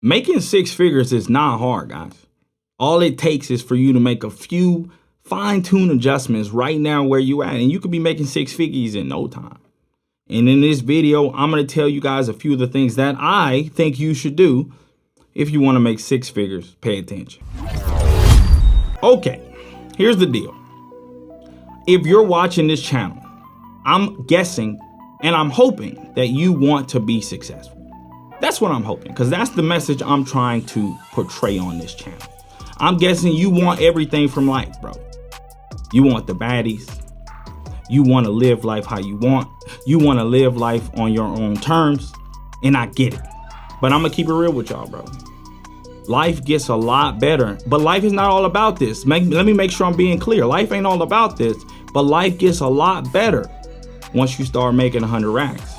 Making six figures is not hard, guys. All it takes is for you to make a few fine-tune adjustments right now where you at, and you could be making six figures in no time. And in this video, I'm going to tell you guys a few of the things that I think you should do if you want to make six figures. Pay attention. Okay, here's the deal. If you're watching this channel, I'm guessing and I'm hoping that you want to be successful. That's what I'm hoping, because that's the message I'm trying to portray on this channel. I'm guessing you want everything from life, bro. You want the baddies. You want to live life how you want. You want to live life on your own terms. And I get it. But I'm going to keep it real with y'all, bro. Life gets a lot better. But life is not all about this. Let me make sure I'm being clear. Life ain't all about this. But life gets a lot better once you start making 100 racks.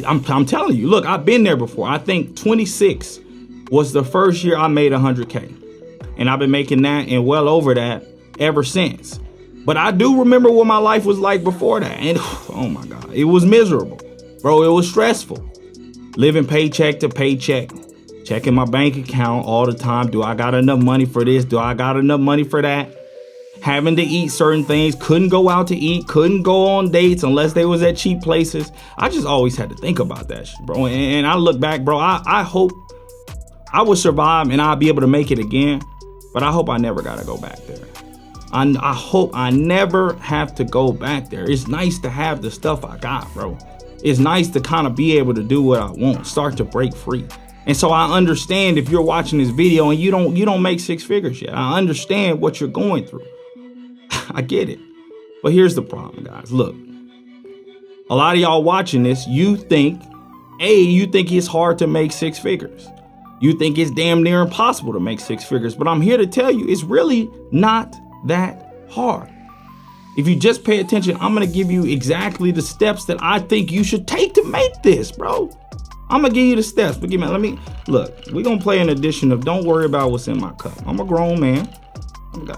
I'm telling you, look, I've been there before. I think 26 was the first year I made 100K. And I've been making that and well over that ever since. But I do remember what my life was like before that. And oh my God, it was miserable. Bro, it was stressful. Living paycheck to paycheck. Checking my bank account all the time. Do I got enough money for this? Do I got enough money for that? Having to eat certain things. Couldn't go out to eat. Couldn't go on dates unless they was at cheap places. I just always had to think about that shit, bro. And I look back, bro, I hope I would survive and I'll be able to make it again. But I hope I never got to go back there. I hope I never have to go back there. It's nice to have the stuff I got, bro. It's nice to kind of be able to do what I want, start to break free. And so I understand if you're watching this video and you don't make six figures yet. I understand what you're going through. I get it. But here's the problem, guys. Look, a lot of y'all watching this, you think it's hard to make six figures. You think it's damn near impossible to make six figures. But I'm here to tell you, it's really not that hard. If you just pay attention, I'm going to give you exactly the steps that I think you should take to make this, bro. I'm going to give you the steps. But look, we're going to play an edition of Don't Worry About What's in My Cup. I'm a grown man.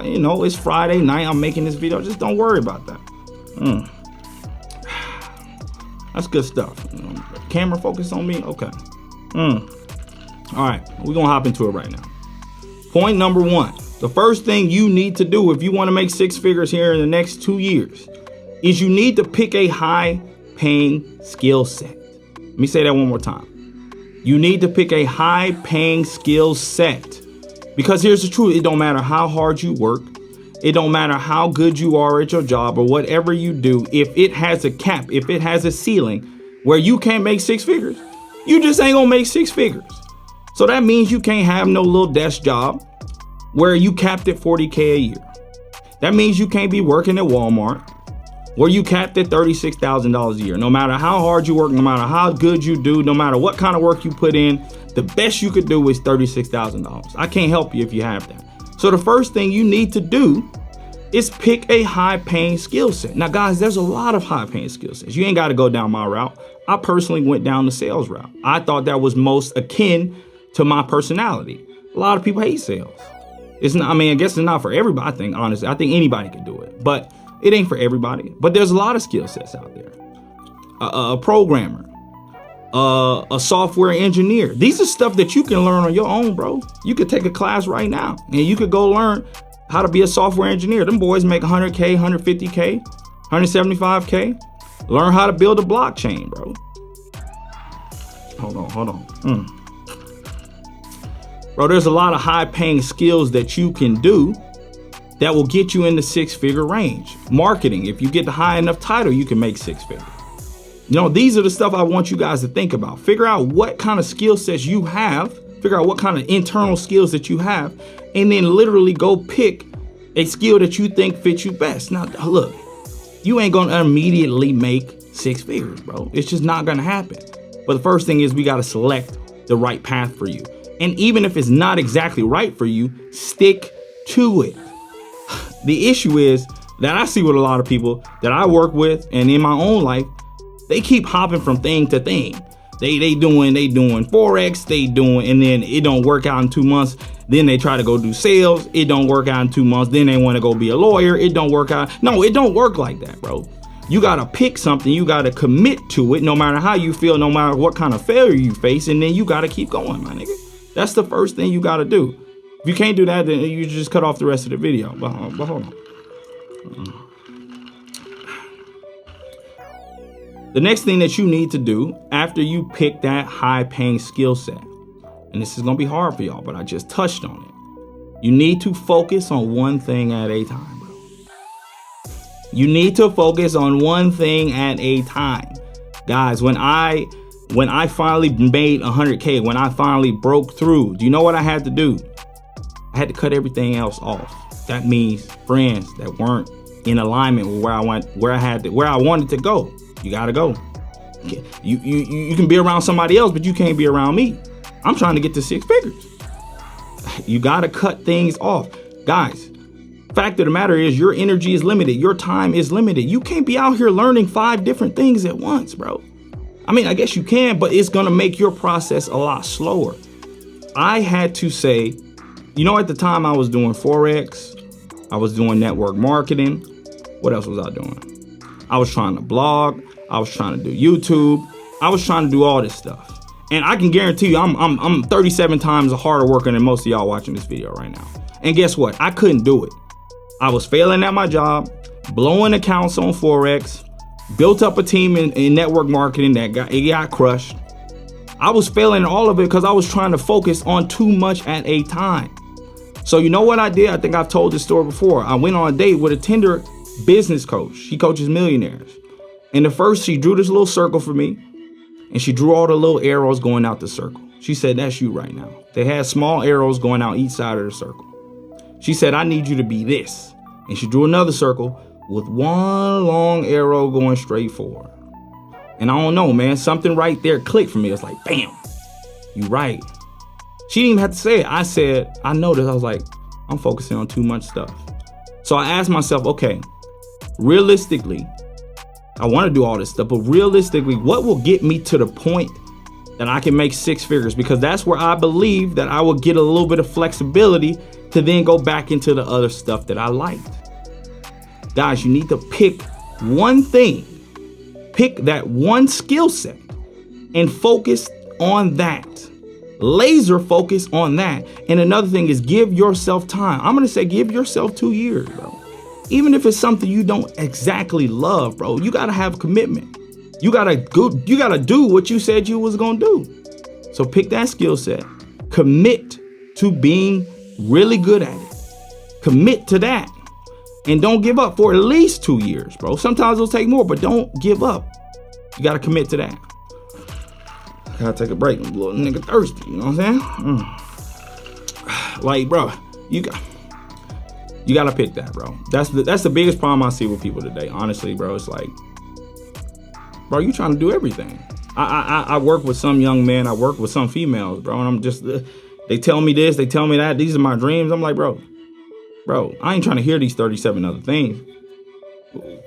You know, it's Friday night. I'm making this video. Just don't worry about that. That's good stuff. Camera focus on me. Okay. All right. We're going to hop into it right now. Point number one. The first thing you need to do if you want to make six figures here in the next 2 years is you need to pick a high paying skill set. Let me say that one more time. You need to pick a high paying skill set. Because here's the truth, it don't matter how hard you work, it don't matter how good you are at your job or whatever you do, if it has a cap, if it has a ceiling where you can't make six figures, you just ain't gonna make six figures. So that means you can't have no little desk job where you capped at 40K a year. That means you can't be working at Walmart where you capped at $36,000 a year. No matter how hard you work, no matter how good you do, no matter what kind of work you put in, the best you could do is $36,000. I can't help you if you have that. So the first thing you need to do is pick a high paying skill set. Now, guys, there's a lot of high paying skill sets. You ain't got to go down my route. I personally went down the sales route. I thought that was most akin to my personality. A lot of people hate sales. It's not, I guess it's not for everybody. I think, honestly, I think anybody can do it, but it ain't for everybody. But there's a lot of skill sets out there. A programmer. A software engineer. These are stuff that you can learn on your own, bro. You could take a class right now and you could go learn how to be a software engineer. Them boys make 100K, 150K, 175K. Learn how to build a blockchain, bro. Hold on. Bro, there's a lot of high paying skills that you can do that will get you in the six figure range. Marketing, if you get the high enough title, you can make six figures. You know, these are the stuff I want you guys to think about. Figure out what kind of skill sets you have. Figure out what kind of internal skills that you have. And then literally go pick a skill that you think fits you best. Now, look, you ain't going to immediately make six figures, bro. It's just not going to happen. But the first thing is we got to select the right path for you. And even if it's not exactly right for you, stick to it. The issue is that I see with a lot of people that I work with and in my own life, they keep hopping from thing to thing. They doing Forex, and then it don't work out in 2 months. Then they try to go do sales. It don't work out in 2 months. Then they want to go be a lawyer. It don't work out. No, it don't work like that, bro. You got to pick something. You got to commit to it no matter how you feel, no matter what kind of failure you face. And then you got to keep going, my nigga. That's the first thing you got to do. If you can't do that, then you just cut off the rest of the video. But hold on. The next thing that you need to do after you pick that high paying skill set, and this is going to be hard for y'all, but I just touched on it. You need to focus on one thing at a time, bro. You need to focus on one thing at a time. Guys, when I finally made 100K, when I finally broke through, do you know what I had to do? I had to cut everything else off. That means friends that weren't in alignment with where I wanted to go. You gotta go. You can be around somebody else, but you can't be around me. I'm trying to get to 6 figures. You gotta cut things off. Guys, fact of the matter is your energy is limited. Your time is limited. You can't be out here learning 5 different things at once, bro. I mean, I guess you can, but it's gonna make your process a lot slower. I had to say, at the time I was doing Forex, I was doing network marketing. What else was I doing? I was trying to blog. I was trying to do YouTube. I was trying to do all this stuff. And I can guarantee you, I'm 37 times harder worker than most of y'all watching this video right now. And guess what? I couldn't do it. I was failing at my job, blowing accounts on Forex, built up a team in network marketing that got crushed. I was failing at all of it because I was trying to focus on too much at a time. So you know what I did? I think I've told this story before. I went on a date with a Tinder business coach. She coaches millionaires. And at first she drew this little circle for me, and she drew all the little arrows going out the circle. She said, that's you right now. They had small arrows going out each side of the circle. She said, I need you to be this. And she drew another circle with one long arrow going straight forward. And I don't know, man, something right there clicked for me. It's like, bam, you right. She didn't even have to say it. I said, I noticed, I was like, I'm focusing on too much stuff. So I asked myself, okay, realistically, I want to do all this stuff, but realistically, what will get me to the point that I can make 6 figures? Because that's where I believe that I will get a little bit of flexibility to then go back into the other stuff that I liked. Guys, you need to pick one thing, pick that one skill set and focus on that. Laser focus on that. And another thing is give yourself time. I'm going to say give yourself 2 years, bro. Even if it's something you don't exactly love, bro, you got to have commitment. You got to do what you said you was going to do. So pick that skill set, commit to being really good at it. Commit to that. And don't give up for at least 2 years, bro. Sometimes it'll take more, but don't give up. You got to commit to that. I gotta take a break. I'm a little nigga thirsty, you know what I'm saying? Like, bro, you gotta pick that, bro. That's the biggest problem I see with people today. Honestly, bro, it's like, bro, you trying to do everything. I work with some young men, I work with some females, bro, and I'm just, they tell me this, they tell me that, these are my dreams. I'm like, bro, I ain't trying to hear these 37 other things.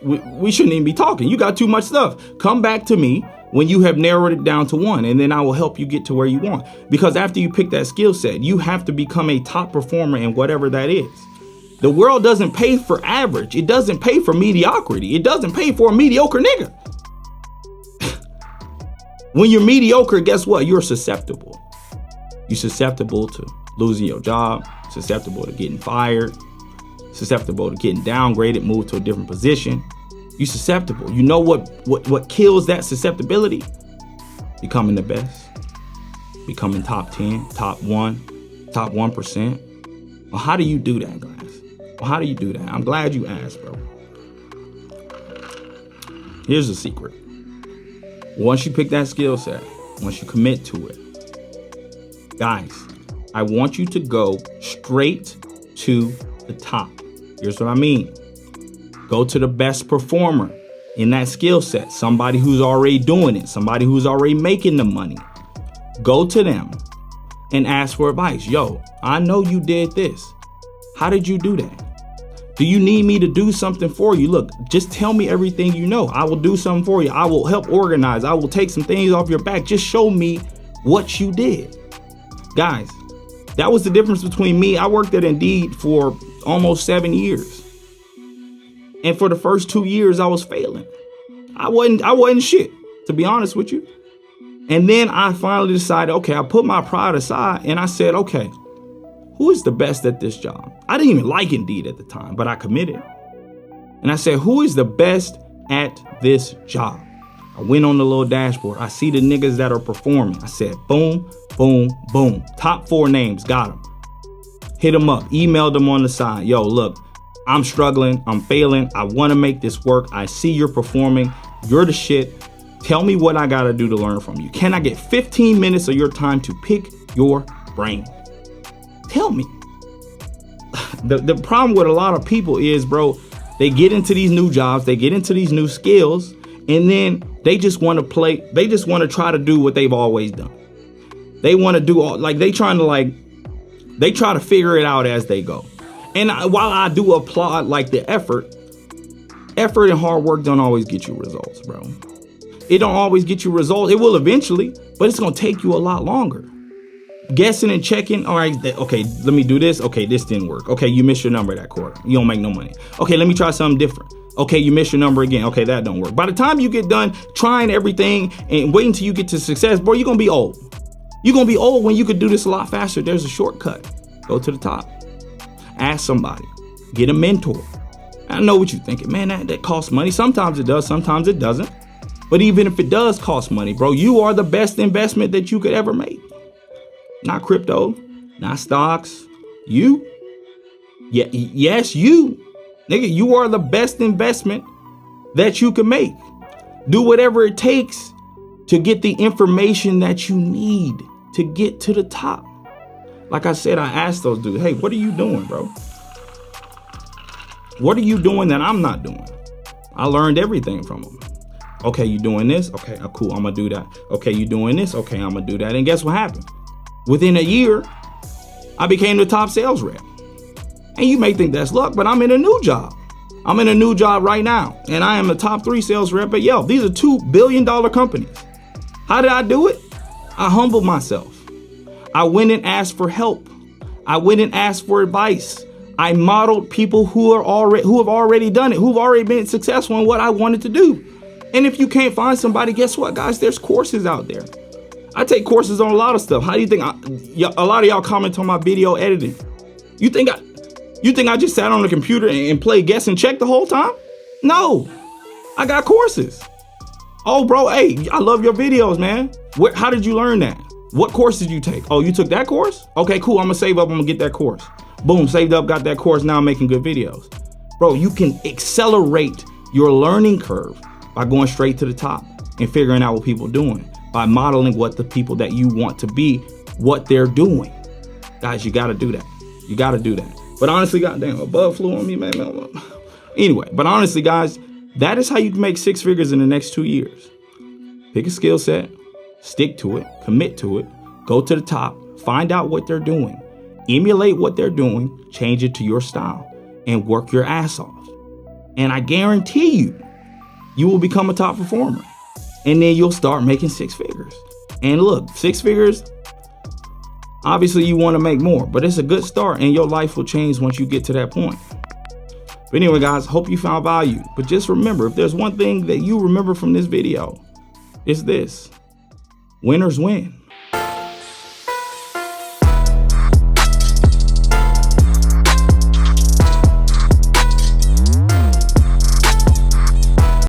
We shouldn't even be talking. You got too much stuff. Come back to me when you have narrowed it down to one, and then I will help you get to where you want. Because after you pick that skill set, you have to become a top performer in whatever that is. The world doesn't pay for average. It doesn't pay for mediocrity. It doesn't pay for a mediocre nigga. When you're mediocre, guess what? You're susceptible. You're susceptible to losing your job, susceptible to getting fired, susceptible to getting downgraded, moved to a different position. You're susceptible. You know what kills that susceptibility? Becoming the best. Becoming top 10, top 1, top 1%. Well, how do you do that, guys? Well, how do you do that? I'm glad you asked, bro. Here's the secret. Once you pick that skill set, once you commit to it, guys, I want you to go straight to the top. Here's what I mean. Go to the best performer in that skill set. Somebody who's already doing it. Somebody who's already making the money. Go to them and ask for advice. Yo, I know you did this. How did you do that? Do you need me to do something for you? Look, just tell me everything you know. I will do something for you. I will help organize. I will take some things off your back. Just show me what you did. Guys, that was the difference between me. I worked at Indeed for almost 7 years. And for the first 2 years, I was failing. I wasn't shit, to be honest with you. And then I finally decided, okay, I put my pride aside and I said, okay, who is the best at this job? I didn't even like Indeed at the time, but I committed. And I said, who is the best at this job? I went on the little dashboard. I see the niggas that are performing. I said, boom, boom, boom. Top 4 names, got them. Hit them up, emailed them on the side. Yo, look, I'm struggling. I'm failing. I want to make this work. I see you're performing. You're the shit. Tell me what I got to do to learn from you. Can I get 15 minutes of your time to pick your brain? Tell me. The problem with a lot of people is, bro, they get into these new jobs, they get into these new skills, and then they just want to play. They just want to try to do what they've always done. They want to do all, like, they try to figure it out as they go. And while I do applaud like the effort and hard work don't always get you results, bro. It don't always get you results. It will eventually, but it's going to take you a lot longer. Guessing and checking. All right. Okay. Let me do this. Okay. This didn't work. Okay. You missed your number that quarter. You don't make no money. Okay. Let me try something different. Okay. You missed your number again. Okay. That don't work. By the time you get done trying everything and waiting until you get to success, bro, you're going to be old. You're going to be old when you could do this a lot faster. There's a shortcut. Go to the top. Ask somebody. Get a mentor. I know what you're thinking. Man, that costs money. Sometimes it does. Sometimes it doesn't. But even if it does cost money, bro, you are the best investment that you could ever make. Not crypto, not stocks. You. Yeah, yes, you. Nigga, you are the best investment that you can make. Do whatever it takes to get the information that you need to get to the top. Like I said, I asked those dudes, hey, what are you doing, bro? What are you doing that I'm not doing? I learned everything from them. Okay, you doing this? Okay, cool, I'm gonna do that. Okay, you doing this? Okay, I'm gonna do that. And guess what happened? Within a year, I became the top sales rep. And you may think that's luck, but I'm in a new job. I'm in a new job right now. And I am the top 3 sales rep at Yelp. These are $2 billion companies. How did I do it? I humbled myself. I went and asked for help. I went and asked for advice. I modeled people who have already done it, who've already been successful in what I wanted to do. And if you can't find somebody, guess what, guys? There's courses out there. I take courses on a lot of stuff. How do you think a lot of y'all comment on my video editing? You think I just sat on the computer and played guess and check the whole time? No, I got courses. Oh, bro, hey, I love your videos, man. How did you learn that? What course did you take? Oh, you took that course? Okay, cool. I'm gonna save up. I'm gonna get that course. Boom, saved up, got that course. Now I'm making good videos. Bro, you can accelerate your learning curve by going straight to the top and figuring out what people are doing, by modeling what the people that you want to be, what they're doing. Guys, you got to do that. You got to do that. But honestly, goddamn, a bug flew on me, man. Anyway, but honestly, guys, that is how you can make 6 figures in the next 2 years. Pick a skill set, stick to it, commit to it, go to the top, find out what they're doing, emulate what they're doing, change it to your style, and work your ass off. And I guarantee you will become a top performer. And then you'll start making 6 figures. And look, 6 figures, obviously you want to make more, but it's a good start and your life will change once you get to that point. But anyway, guys, hope you found value. But just remember, if there's one thing that you remember from this video, it's this: winners win.